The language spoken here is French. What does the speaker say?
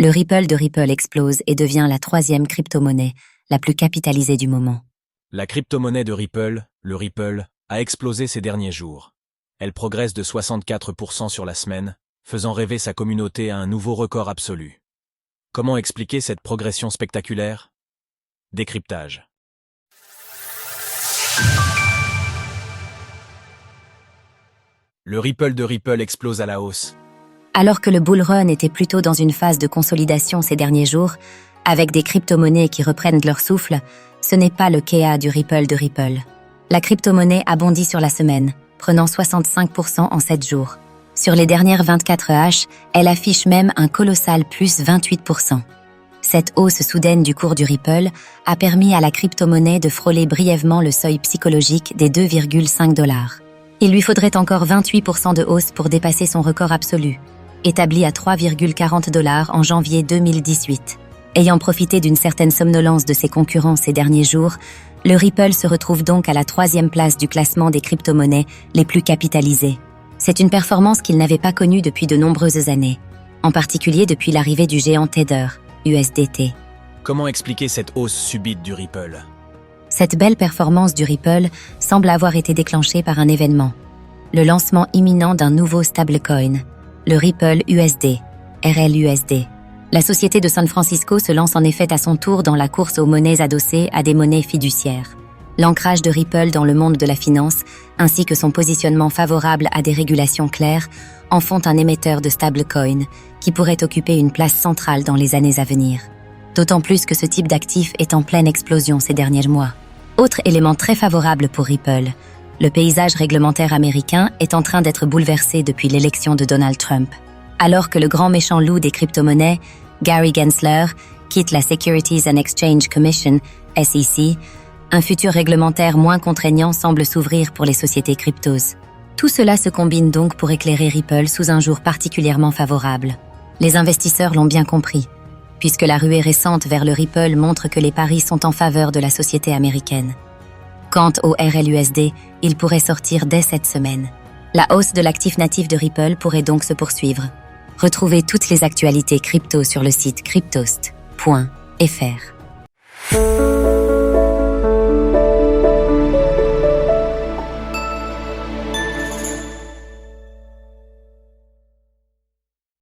Le Ripple de Ripple explose et devient la troisième crypto-monnaie la plus capitalisée du moment. La crypto-monnaie de Ripple, le Ripple, a explosé ces derniers jours. Elle progresse de 64% sur la semaine, faisant rêver sa communauté à un nouveau record absolu. Comment expliquer cette progression spectaculaire? Décryptage. Le Ripple de Ripple explose à la hausse. Alors que le bull run était plutôt dans une phase de consolidation ces derniers jours, avec des crypto-monnaies qui reprennent leur souffle, ce n'est pas le cas du Ripple de Ripple. La crypto-monnaie a bondi sur la semaine, prenant 65% en 7 jours. Sur les dernières 24 H, elle affiche même un colossal plus 28%. Cette hausse soudaine du cours du Ripple a permis à la crypto-monnaie de frôler brièvement le seuil psychologique des 2,5 $. Il lui faudrait encore 28% de hausse pour dépasser son record absolu, établi à 3,40 $ en janvier 2018. Ayant profité d'une certaine somnolence de ses concurrents ces derniers jours, le Ripple se retrouve donc à la 3e place du classement des crypto-monnaies les plus capitalisées. C'est une performance qu'il n'avait pas connue depuis de nombreuses années, en particulier depuis l'arrivée du géant Tether, USDT. Comment expliquer cette hausse subite du Ripple? Cette belle performance du Ripple semble avoir été déclenchée par un événement, le lancement imminent d'un nouveau stablecoin, le Ripple USD, RLUSD. La société de San Francisco se lance en effet à son tour dans la course aux monnaies adossées à des monnaies fiduciaires. L'ancrage de Ripple dans le monde de la finance, ainsi que son positionnement favorable à des régulations claires, en font un émetteur de stablecoin qui pourrait occuper une place centrale dans les années à venir. D'autant plus que ce type d'actif est en pleine explosion ces derniers mois. Autre élément très favorable pour Ripple, le paysage réglementaire américain est en train d'être bouleversé depuis l'élection de Donald Trump. Alors que le grand méchant loup des crypto-monnaies, Gary Gensler, quitte la Securities and Exchange Commission, SEC, un futur réglementaire moins contraignant semble s'ouvrir pour les sociétés cryptos. Tout cela se combine donc pour éclairer Ripple sous un jour particulièrement favorable. Les investisseurs l'ont bien compris, puisque la ruée récente vers le Ripple montre que les paris sont en faveur de la société américaine. Quant au RLUSD, il pourrait sortir dès cette semaine. La hausse de l'actif natif de Ripple pourrait donc se poursuivre. Retrouvez toutes les actualités crypto sur le site cryptost.fr.